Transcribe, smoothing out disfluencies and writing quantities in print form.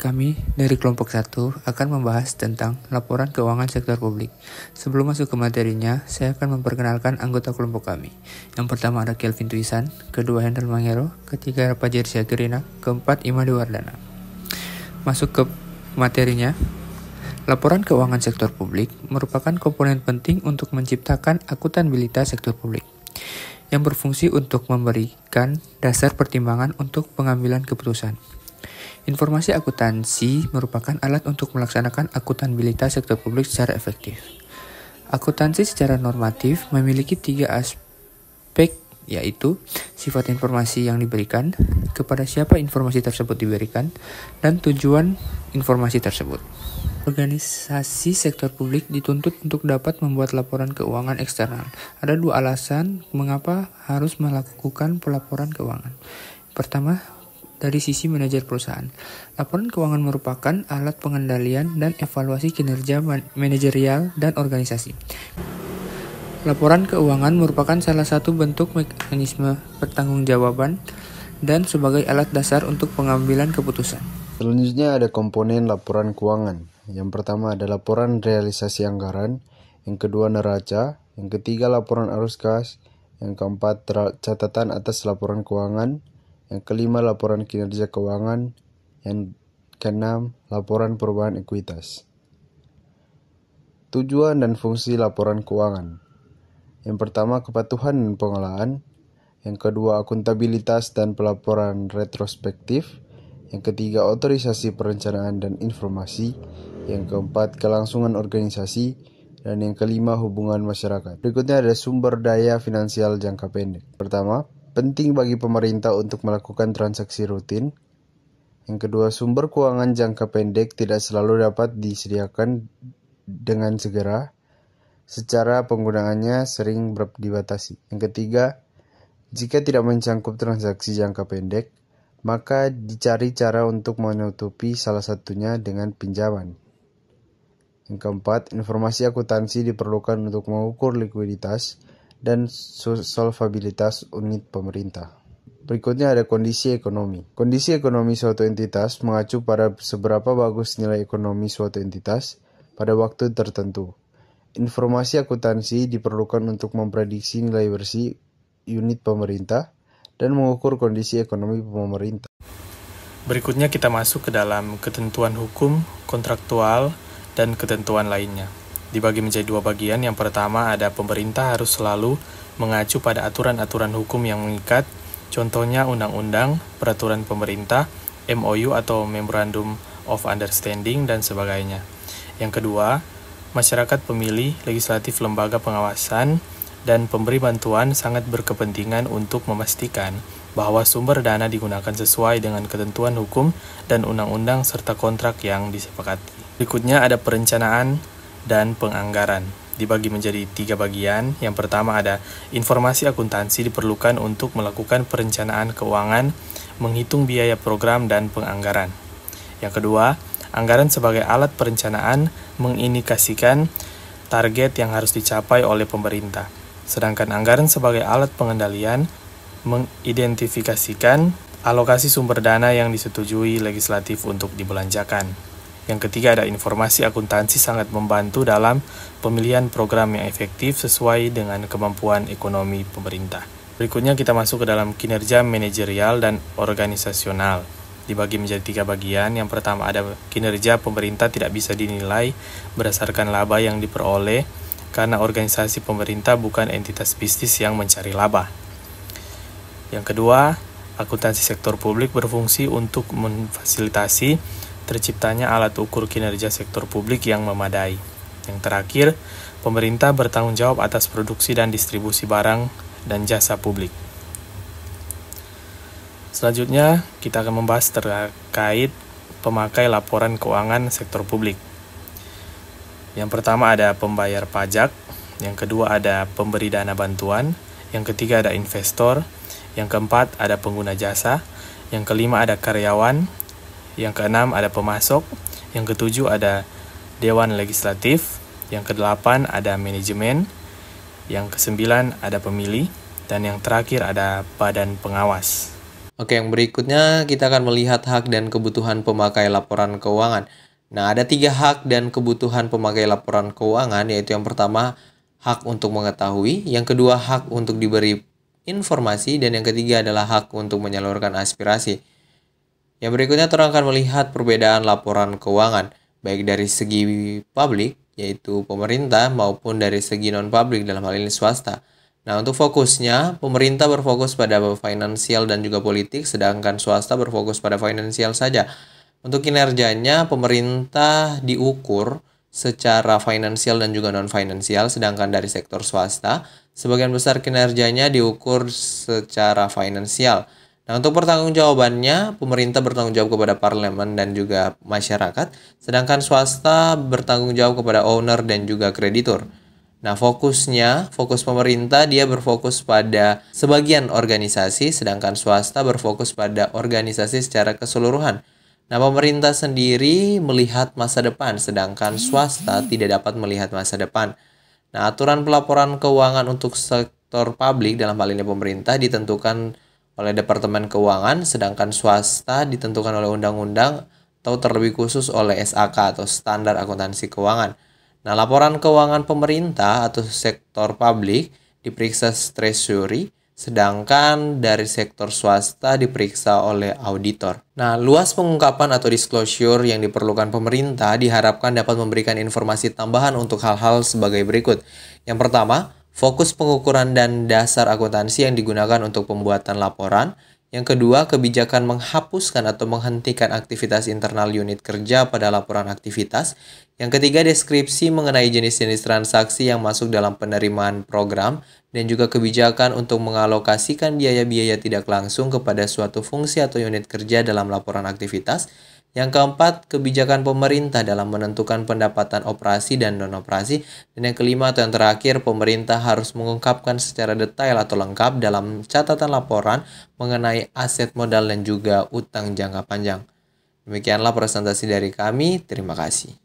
Kami dari kelompok 1 akan membahas tentang laporan keuangan sektor publik. Sebelum masuk ke materinya, saya akan memperkenalkan anggota kelompok kami. Yang pertama ada Kelvin Tuisan, kedua Hendel Mangero, ketiga Rapajer Syakirina, keempat Imade Wardana. Masuk ke materinya, laporan keuangan sektor publik merupakan komponen penting untuk menciptakan akuntabilitas sektor publik, yang berfungsi untuk memberikan dasar pertimbangan untuk pengambilan keputusan. Informasi akuntansi merupakan alat untuk melaksanakan akuntabilitas sektor publik secara efektif. Akuntansi secara normatif memiliki 3 aspek, yaitu sifat informasi yang diberikan, kepada siapa informasi tersebut diberikan, dan tujuan informasi tersebut. Organisasi sektor publik dituntut untuk dapat membuat laporan keuangan eksternal. Ada 2 alasan mengapa harus melakukan pelaporan keuangan. Pertama, dari sisi manajer perusahaan. Laporan keuangan merupakan alat pengendalian dan evaluasi kinerja manajerial dan organisasi. Laporan keuangan merupakan salah satu bentuk mekanisme pertanggungjawaban dan sebagai alat dasar untuk pengambilan keputusan. Selanjutnya ada komponen laporan keuangan. Yang pertama ada laporan realisasi anggaran, yang kedua neraca, yang ketiga laporan arus kas, yang keempat catatan atas laporan keuangan, yang kelima laporan kinerja keuangan, yang keenam laporan perubahan ekuitas. Tujuan dan fungsi laporan keuangan. Yang pertama kepatuhan dan pengelolaan, yang kedua akuntabilitas dan pelaporan retrospektif, yang ketiga otorisasi perencanaan dan informasi, yang keempat kelangsungan organisasi, dan yang kelima hubungan masyarakat. Berikutnya ada sumber daya finansial jangka pendek. Pertama, penting bagi pemerintah untuk melakukan transaksi rutin. Yang kedua, sumber keuangan jangka pendek tidak selalu dapat disediakan dengan segera, secara penggunaannya sering dibatasi. Yang ketiga, jika tidak mencangkup transaksi jangka pendek, maka dicari cara untuk menutupi salah satunya dengan pinjaman. Yang keempat, informasi akuntansi diperlukan untuk mengukur likuiditas dan solvabilitas unit pemerintah. Berikutnya ada kondisi ekonomi. Kondisi ekonomi suatu entitas mengacu pada seberapa bagus nilai ekonomi suatu entitas pada waktu tertentu. Informasi akuntansi diperlukan untuk memprediksi nilai bersih unit pemerintah dan mengukur kondisi ekonomi pemerintah. Berikutnya kita masuk ke dalam ketentuan hukum, kontraktual, dan ketentuan lainnya. Dibagi menjadi 2 bagian. Yang pertama ada pemerintah harus selalu mengacu pada aturan-aturan hukum yang mengikat, contohnya undang-undang, peraturan pemerintah, MOU atau Memorandum of Understanding, dan sebagainya. Yang kedua, masyarakat pemilih, legislatif, lembaga pengawasan, dan pemberi bantuan sangat berkepentingan untuk memastikan bahwa sumber dana digunakan sesuai dengan ketentuan hukum dan undang-undang serta kontrak yang disepakati. Berikutnya ada perencanaan dan penganggaran. Dibagi menjadi 3 bagian. Yang pertama ada informasi akuntansi diperlukan untuk melakukan perencanaan keuangan, menghitung biaya program dan penganggaran. Yang kedua, anggaran sebagai alat perencanaan mengindikasikan target yang harus dicapai oleh pemerintah. Sedangkan anggaran sebagai alat pengendalian mengidentifikasikan alokasi sumber dana yang disetujui legislatif untuk dibelanjakan. Yang ketiga ada informasi akuntansi sangat membantu dalam pemilihan program yang efektif sesuai dengan kemampuan ekonomi pemerintah. Berikutnya kita masuk ke dalam kinerja manajerial dan organisasional. Dibagi menjadi 3 bagian. Yang pertama ada kinerja pemerintah tidak bisa dinilai berdasarkan laba yang diperoleh karena organisasi pemerintah bukan entitas bisnis yang mencari laba. Yang kedua, akuntansi sektor publik berfungsi untuk memfasilitasi terciptanya alat ukur kinerja sektor publik yang memadai. Yang terakhir, pemerintah bertanggung jawab atas produksi dan distribusi barang dan jasa publik. Selanjutnya, kita akan membahas terkait pemakai laporan keuangan sektor publik. Yang pertama ada pembayar pajak, yang kedua ada pemberi dana bantuan, yang ketiga ada investor, yang keempat ada pengguna jasa, yang kelima ada karyawan, yang keenam ada pemasok, yang ketujuh ada dewan legislatif, yang kedelapan ada manajemen, yang kesembilan ada pemilih, dan yang terakhir ada badan pengawas. Oke, yang berikutnya kita akan melihat hak dan kebutuhan pemakai laporan keuangan. Nah, ada 3 hak dan kebutuhan pemakai laporan keuangan, yaitu yang pertama, hak untuk mengetahui, yang kedua, hak untuk diberi informasi, dan yang ketiga adalah hak untuk menyalurkan aspirasi. Yang berikutnya kita akan melihat perbedaan laporan keuangan, baik dari segi publik, yaitu pemerintah, maupun dari segi non-publik dalam hal ini swasta. Nah, untuk fokusnya, pemerintah berfokus pada finansial dan juga politik, sedangkan swasta berfokus pada finansial saja. Untuk kinerjanya, pemerintah diukur secara finansial dan juga non-finansial, sedangkan dari sektor swasta, sebagian besar kinerjanya diukur secara finansial. Nah, untuk pertanggungjawabannya, pemerintah bertanggung jawab kepada parlemen dan juga masyarakat, sedangkan swasta bertanggung jawab kepada owner dan juga kreditur. Nah, fokus pemerintah dia berfokus pada sebagian organisasi, sedangkan swasta berfokus pada organisasi secara keseluruhan. Nah, pemerintah sendiri melihat masa depan, sedangkan swasta tidak dapat melihat masa depan. Nah, aturan pelaporan keuangan untuk sektor publik dalam hal ini pemerintah ditentukan oleh Departemen Keuangan, sedangkan swasta ditentukan oleh undang-undang atau terlebih khusus oleh SAK atau Standar Akuntansi Keuangan. Nah, laporan keuangan pemerintah atau sektor publik diperiksa treasury, sedangkan dari sektor swasta diperiksa oleh auditor. Nah, luas pengungkapan atau disclosure yang diperlukan pemerintah diharapkan dapat memberikan informasi tambahan untuk hal-hal sebagai berikut. Yang pertama, fokus pengukuran dan dasar akuntansi yang digunakan untuk pembuatan laporan. Yang kedua, kebijakan menghapuskan atau menghentikan aktivitas internal unit kerja pada laporan aktivitas. Yang ketiga, deskripsi mengenai jenis-jenis transaksi yang masuk dalam penerimaan program dan juga kebijakan untuk mengalokasikan biaya-biaya tidak langsung kepada suatu fungsi atau unit kerja dalam laporan aktivitas. Yang keempat, kebijakan pemerintah dalam menentukan pendapatan operasi dan non-operasi. Dan yang kelima atau yang terakhir, pemerintah harus mengungkapkan secara detail atau lengkap dalam catatan laporan mengenai aset modal dan juga utang jangka panjang. Demikianlah presentasi dari kami. Terima kasih.